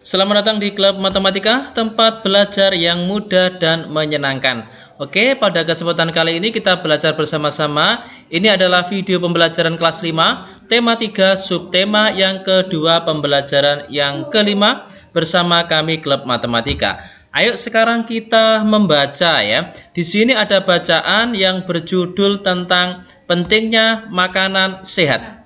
Selamat datang di Klub Matematika, tempat belajar yang mudah dan menyenangkan. Oke, pada kesempatan kali ini kita belajar bersama-sama. Ini adalah video pembelajaran kelas 5, tema 3, subtema yang kedua, pembelajaran yang kelima bersama kami Klub Matematika. Ayo sekarang kita membaca ya. Di sini ada bacaan yang berjudul tentang pentingnya makanan sehat.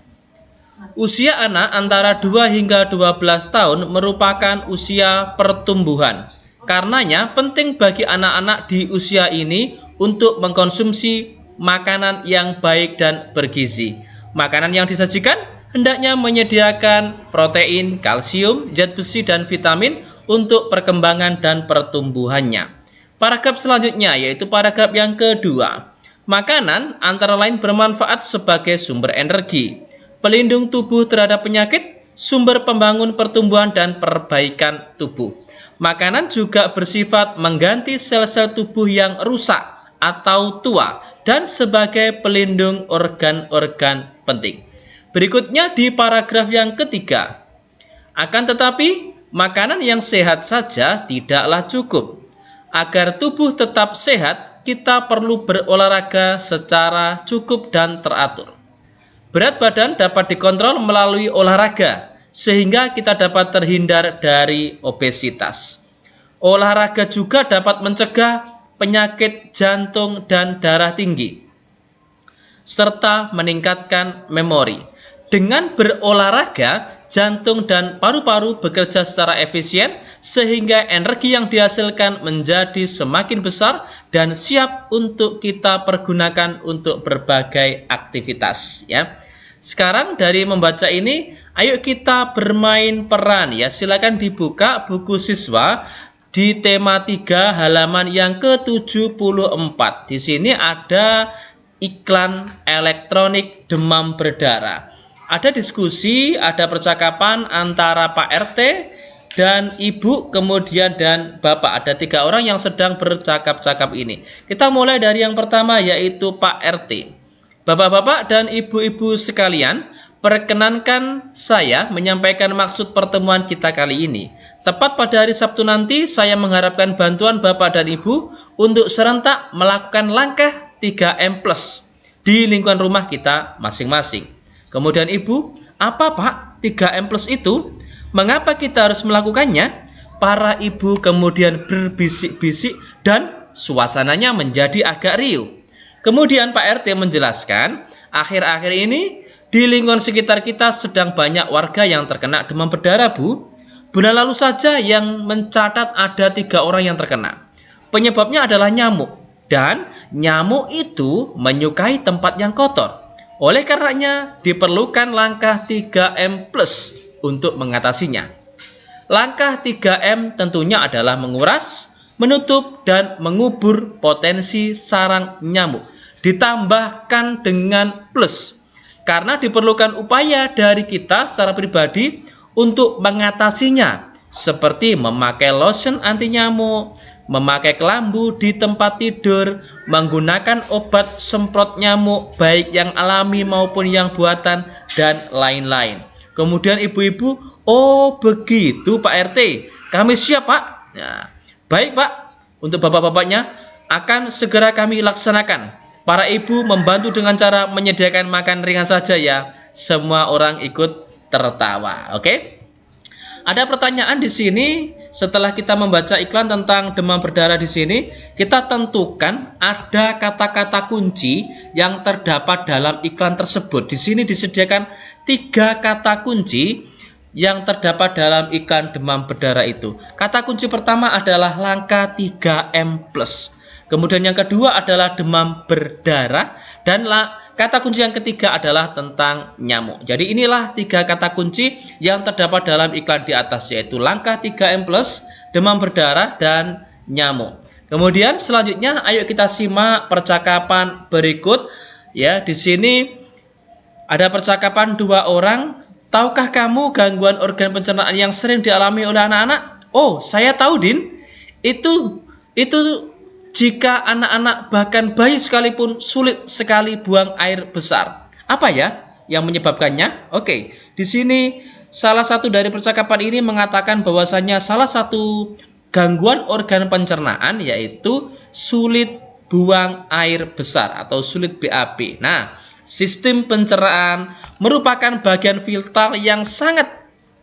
Usia anak antara 2 hingga 12 tahun merupakan usia pertumbuhan. Karenanya penting bagi anak-anak di usia ini untuk mengkonsumsi makanan yang baik dan bergizi. Makanan yang disajikan hendaknya menyediakan protein, kalsium, zat besi, dan vitamin untuk perkembangan dan pertumbuhannya. Paragraf selanjutnya yaitu paragraf yang kedua. Makanan antara lain bermanfaat sebagai sumber energi, pelindung tubuh terhadap penyakit, sumber pembangun pertumbuhan dan perbaikan tubuh. Makanan juga bersifat mengganti sel-sel tubuh yang rusak atau tua dan sebagai pelindung organ-organ penting. Berikutnya di paragraf yang ketiga. Akan tetapi, makanan yang sehat saja tidaklah cukup. Agar tubuh tetap sehat, kita perlu berolahraga secara cukup dan teratur. Berat badan dapat dikontrol melalui olahraga, sehingga kita dapat terhindar dari obesitas. Olahraga juga dapat mencegah penyakit jantung dan darah tinggi, serta meningkatkan memori. Dengan berolahraga, jantung dan paru-paru bekerja secara efisien, sehingga energi yang dihasilkan menjadi semakin besar dan siap untuk kita pergunakan untuk berbagai aktivitas ya. Sekarang dari membaca ini, ayo kita bermain peran ya. Silakan dibuka buku siswa di tema 3 halaman yang ke-74. Di sini ada iklan elektronik demam berdarah. Ada diskusi, ada percakapan antara Pak RT dan Ibu, kemudian dan Bapak. Ada 3 orang yang sedang bercakap-cakap ini. Kita mulai dari yang pertama yaitu Pak RT. Bapak-bapak dan ibu-ibu sekalian, perkenankan saya menyampaikan maksud pertemuan kita kali ini. Tepat pada hari Sabtu nanti, saya mengharapkan bantuan Bapak dan Ibu untuk serentak melakukan langkah 3M+ di lingkungan rumah kita masing-masing. Kemudian Ibu, apa Pak 3M+ itu? Mengapa kita harus melakukannya? Para ibu kemudian berbisik-bisik dan suasananya menjadi agak riuh. Kemudian Pak RT menjelaskan, akhir-akhir ini di lingkungan sekitar kita sedang banyak warga yang terkena demam berdarah, Bu. Bulan lalu saja yang mencatat ada 3 orang yang terkena. Penyebabnya adalah nyamuk, dan nyamuk itu menyukai tempat yang kotor. Oleh karenanya diperlukan langkah 3M+ untuk mengatasinya. Langkah 3M tentunya adalah menguras, menutup, dan mengubur potensi sarang nyamuk. Ditambahkan dengan plus, karena diperlukan upaya dari kita secara pribadi untuk mengatasinya, seperti memakai lotion anti nyamuk, memakai kelambu di tempat tidur, menggunakan obat semprot nyamuk baik yang alami maupun yang buatan, dan lain-lain. Kemudian ibu-ibu, oh begitu Pak RT, kami siap Pak. Nah, baik Pak, untuk bapak-bapaknya akan segera kami laksanakan. Para ibu membantu dengan cara menyediakan makan ringan saja ya. Semua orang ikut tertawa. Oke? Ada pertanyaan di sini. Setelah kita membaca iklan tentang demam berdarah di sini, kita tentukan ada kata-kata kunci yang terdapat dalam iklan tersebut. Di sini disediakan 3 kata kunci yang terdapat dalam iklan demam berdarah itu. Kata kunci pertama adalah langkah 3M+. Kemudian yang kedua adalah demam berdarah, dan kata kunci yang ketiga adalah tentang nyamuk. Jadi inilah 3 kata kunci yang terdapat dalam iklan di atas, yaitu langkah 3M+, demam berdarah, dan nyamuk. Kemudian selanjutnya ayo kita simak percakapan berikut. Ya, di sini ada percakapan 2 orang. Tahukah kamu gangguan organ pencernaan yang sering dialami oleh anak-anak? Oh, saya tahu, Din. Itu jika anak-anak bahkan bayi sekalipun sulit sekali buang air besar. Apa ya yang menyebabkannya? Oke, di sini salah satu dari percakapan ini mengatakan bahwasanya salah satu gangguan organ pencernaan yaitu sulit buang air besar atau sulit BAB. Nah, sistem pencernaan merupakan bagian vital yang sangat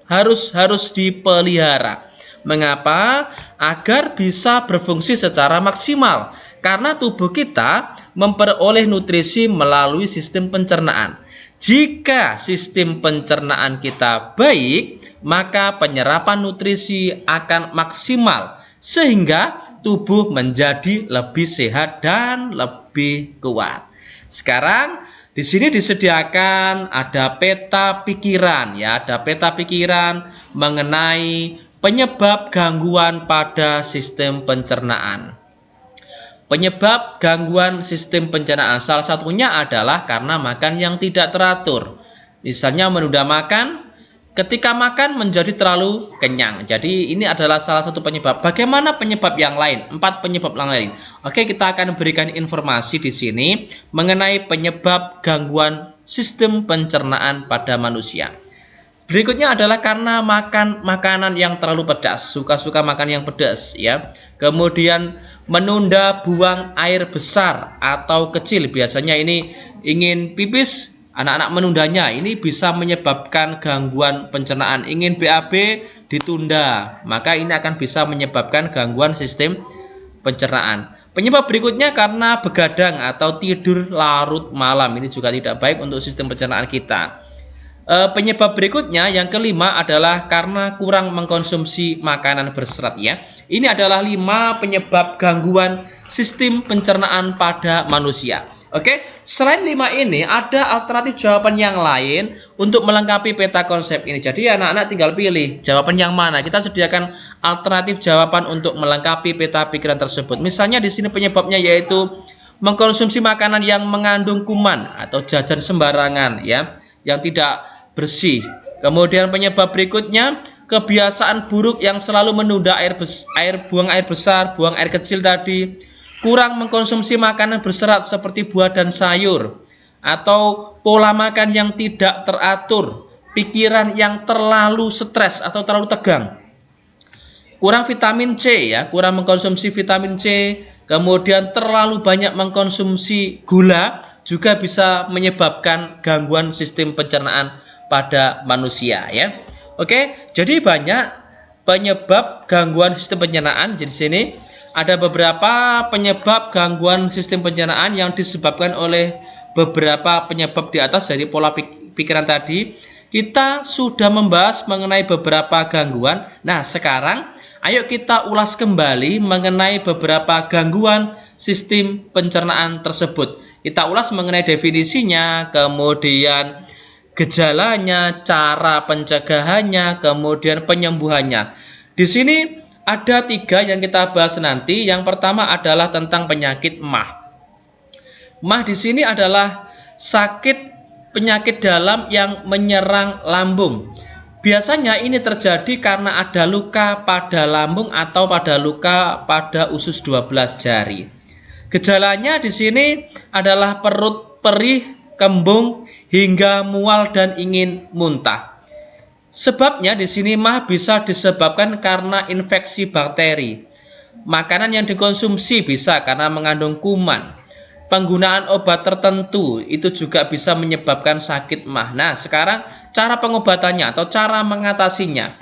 harus dipelihara. Mengapa? Agar bisa berfungsi secara maksimal. Karena tubuh kita memperoleh nutrisi melalui sistem pencernaan. Jika sistem pencernaan kita baik, maka penyerapan nutrisi akan maksimal sehingga tubuh menjadi lebih sehat dan lebih kuat. Sekarang di sini disediakan ada peta pikiran ya, ada peta pikiran mengenai penyebab gangguan pada sistem pencernaan. Penyebab gangguan sistem pencernaan salah satunya adalah karena makan yang tidak teratur. Misalnya menunda makan, ketika makan menjadi terlalu kenyang. Jadi ini adalah salah satu penyebab. Bagaimana penyebab yang lain? 4 penyebab yang lain. Oke, kita akan berikan informasi di sini mengenai penyebab gangguan sistem pencernaan pada manusia. Berikutnya adalah karena makan makanan yang terlalu pedas, suka-suka makan yang pedas ya. Kemudian menunda buang air besar atau kecil, biasanya ini ingin pipis, anak-anak menundanya, ini bisa menyebabkan gangguan pencernaan. Ingin BAB ditunda, maka ini akan bisa menyebabkan gangguan sistem pencernaan. Penyebab berikutnya karena begadang atau tidur larut malam, ini juga tidak baik untuk sistem pencernaan kita. Penyebab berikutnya yang kelima adalah karena kurang mengkonsumsi makanan berserat ya. Ini adalah 5 penyebab gangguan sistem pencernaan pada manusia. Oke, selain 5 ini ada alternatif jawaban yang lain untuk melengkapi peta konsep ini. Jadi anak-anak tinggal pilih jawaban yang mana. Kita sediakan alternatif jawaban untuk melengkapi peta pikiran tersebut. Misalnya di sini penyebabnya yaitu mengkonsumsi makanan yang mengandung kuman atau jajan sembarangan ya, yang tidak bersih. Kemudian penyebab berikutnya kebiasaan buruk yang selalu menunda buang air besar, buang air kecil tadi, kurang mengkonsumsi makanan berserat seperti buah dan sayur, atau pola makan yang tidak teratur, pikiran yang terlalu stres atau terlalu tegang, kurang vitamin C ya, kurang mengkonsumsi vitamin C, kemudian terlalu banyak mengkonsumsi gula juga bisa menyebabkan gangguan sistem pencernaan pada manusia ya. Oke, jadi banyak penyebab gangguan sistem pencernaan. Jadi sini ada beberapa penyebab gangguan sistem pencernaan yang disebabkan oleh beberapa penyebab di atas dari pola pikiran tadi. Kita sudah membahas mengenai beberapa gangguan. Nah, sekarang ayo kita ulas kembali mengenai beberapa gangguan sistem pencernaan tersebut. Kita ulas mengenai definisinya, kemudian gejalanya, cara pencegahannya, kemudian penyembuhannya. Di sini ada 3 yang kita bahas nanti. Yang pertama adalah tentang penyakit MAH. MAH di sini adalah penyakit dalam yang menyerang lambung. Biasanya ini terjadi karena ada luka pada lambung atau pada luka pada usus 12 jari. Gejalanya di sini adalah perut perih, kembung, hingga mual dan ingin muntah. Sebabnya di sini MAH bisa disebabkan karena infeksi bakteri. Makanan yang dikonsumsi bisa karena mengandung kuman. Penggunaan obat tertentu itu juga bisa menyebabkan sakit MAH. Nah, sekarang cara pengobatannya atau cara mengatasinya.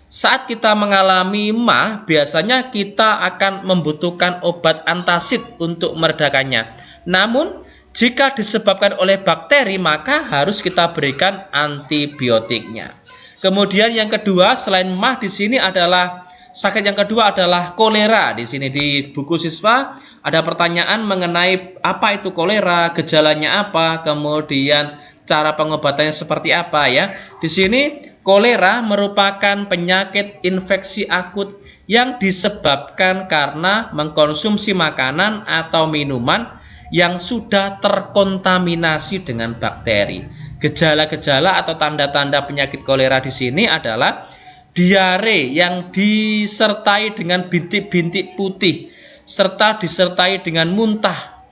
Saat kita mengalami MAH, biasanya kita akan membutuhkan obat antasid untuk meredakannya. Namun jika disebabkan oleh bakteri, maka harus kita berikan antibiotiknya. Kemudian yang kedua, selain MAH di sini adalah sakit yang kedua adalah kolera. Di sini di buku siswa ada pertanyaan mengenai apa itu kolera, gejalanya apa, kemudian cara pengobatannya seperti apa ya. Di sini kolera merupakan penyakit infeksi akut yang disebabkan karena mengkonsumsi makanan atau minuman yang sudah terkontaminasi dengan bakteri. Gejala-gejala atau tanda-tanda penyakit kolera di sini adalah diare yang disertai dengan bintik-bintik putih serta disertai dengan muntah.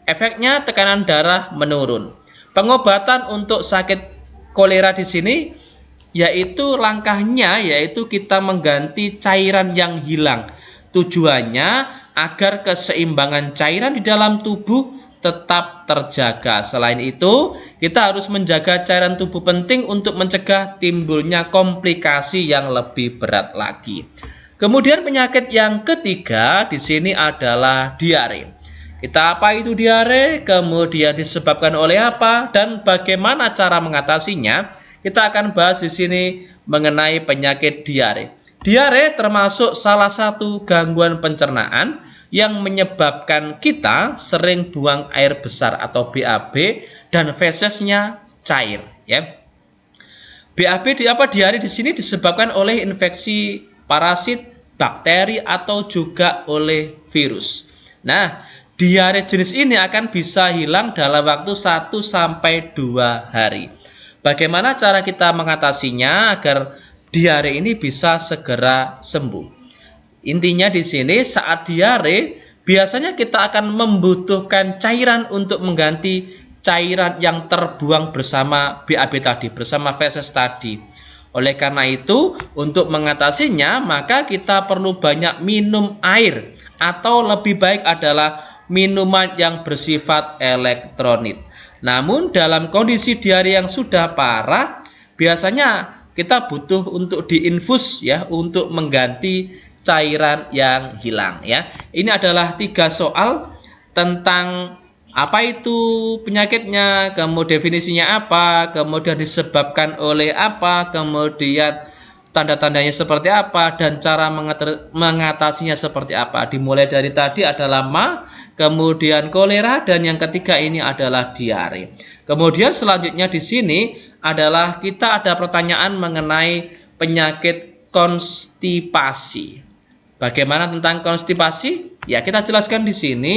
Efeknya tekanan darah menurun. Pengobatan untuk sakit kolera di sini yaitu langkahnya yaitu kita mengganti cairan yang hilang. Tujuannya agar keseimbangan cairan di dalam tubuh tetap terjaga. Selain itu, kita harus menjaga cairan tubuh penting untuk mencegah timbulnya komplikasi yang lebih berat lagi. Kemudian penyakit yang ketiga di sini adalah diare. Kita apa itu diare, kemudian disebabkan oleh apa, dan bagaimana cara mengatasinya. Kita akan bahas di sini mengenai penyakit diare. Diare termasuk salah satu gangguan pencernaan yang menyebabkan kita sering buang air besar atau BAB dan fesesnya cair. Ya. BAB diare di sini disebabkan oleh infeksi parasit, bakteri atau juga oleh virus. Nah, diare jenis ini akan bisa hilang dalam waktu 1 sampai 2 hari. Bagaimana cara kita mengatasinya agar diare ini bisa segera sembuh? Intinya di sini saat diare biasanya kita akan membutuhkan cairan untuk mengganti cairan yang terbuang bersama BAB tadi, bersama feses tadi. Oleh karena itu, untuk mengatasinya maka kita perlu banyak minum air atau lebih baik adalah minuman yang bersifat elektrolit. Namun dalam kondisi diare yang sudah parah, biasanya kita butuh untuk diinfus ya untuk mengganti cairan yang hilang ya. Ini adalah 3 soal tentang apa itu penyakitnya, kemudian definisinya apa, kemudian disebabkan oleh apa, kemudian tanda-tandanya seperti apa, dan cara mengatasinya seperti apa. Dimulai dari tadi adalah kemudian kolera, dan yang ketiga ini adalah diare. Kemudian selanjutnya di sini adalah kita ada pertanyaan mengenai penyakit konstipasi. Bagaimana tentang konstipasi? Ya, kita jelaskan di sini.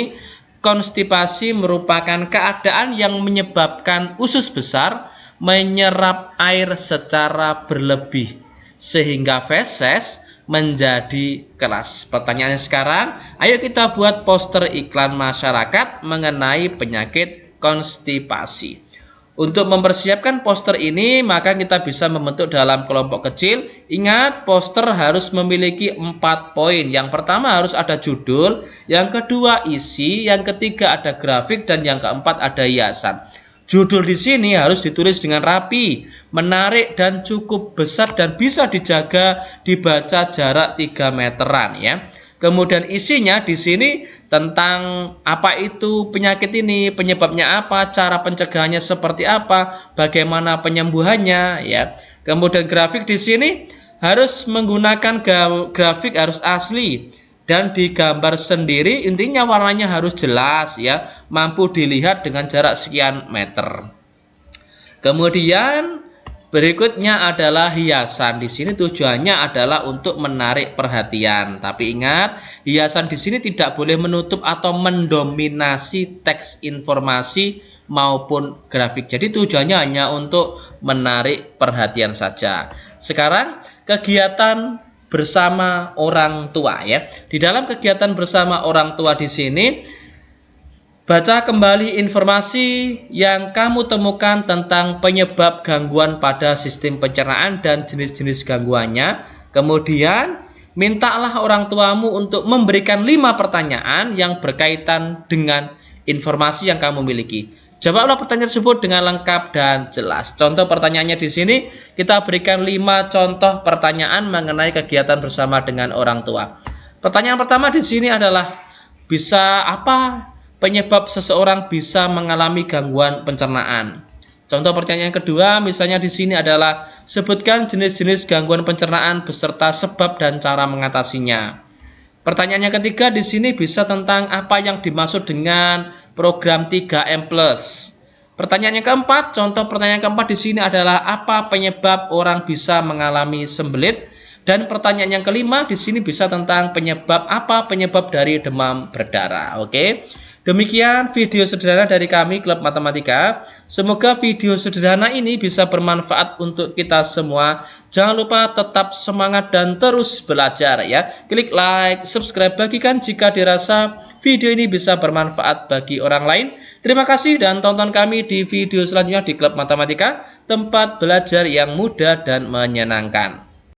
Konstipasi merupakan keadaan yang menyebabkan usus besar menyerap air secara berlebih sehingga feses menjadi keras. Pertanyaannya sekarang, ayo kita buat poster iklan masyarakat mengenai penyakit konstipasi. Untuk mempersiapkan poster ini, maka kita bisa membentuk dalam kelompok kecil. Ingat, poster harus memiliki 4 poin. Yang pertama harus ada judul, yang kedua isi, yang ketiga ada grafik, dan yang keempat ada hiasan. Judul di sini harus ditulis dengan rapi, menarik, dan cukup besar, dan bisa dijaga dibaca jarak 3 meteran ya. Kemudian isinya di sini tentang apa itu penyakit ini, penyebabnya apa, cara pencegahannya seperti apa, bagaimana penyembuhannya ya. Kemudian grafik di sini harus menggunakan grafik harus asli dan digambar sendiri, intinya warnanya harus jelas ya, mampu dilihat dengan jarak sekian meter. Kemudian berikutnya adalah hiasan. Di sini tujuannya adalah untuk menarik perhatian. Tapi ingat, hiasan di sini tidak boleh menutup atau mendominasi teks informasi maupun grafik. Jadi tujuannya hanya untuk menarik perhatian saja. Sekarang kegiatan bersama orang tua ya. Di dalam kegiatan bersama orang tua di sini baca kembali informasi yang kamu temukan tentang penyebab gangguan pada sistem pencernaan dan jenis-jenis gangguannya. Kemudian, mintalah orang tuamu untuk memberikan 5 pertanyaan yang berkaitan dengan informasi yang kamu miliki. Jawablah pertanyaan tersebut dengan lengkap dan jelas. Contoh pertanyaannya di sini, kita berikan 5 contoh pertanyaan mengenai kegiatan bersama dengan orang tua. Pertanyaan pertama di sini adalah, bisa apa penyebab seseorang bisa mengalami gangguan pencernaan? Contoh pertanyaan kedua misalnya di sini adalah, sebutkan jenis-jenis gangguan pencernaan beserta sebab dan cara mengatasinya. Pertanyaan yang ketiga di sini bisa tentang apa yang dimaksud dengan program 3M+. Pertanyaan yang keempat, contoh pertanyaan keempat di sini adalah, apa penyebab orang bisa mengalami sembelit? Dan pertanyaan yang kelima di sini bisa tentang penyebab dari demam berdarah. Oke. Demikian video sederhana dari kami Klub Matematika. Semoga video sederhana ini bisa bermanfaat untuk kita semua. Jangan lupa tetap semangat dan terus belajar ya. Klik like, subscribe, bagikan jika dirasa video ini bisa bermanfaat bagi orang lain. Terima kasih dan tonton kami di video selanjutnya di Klub Matematika, tempat belajar yang mudah dan menyenangkan.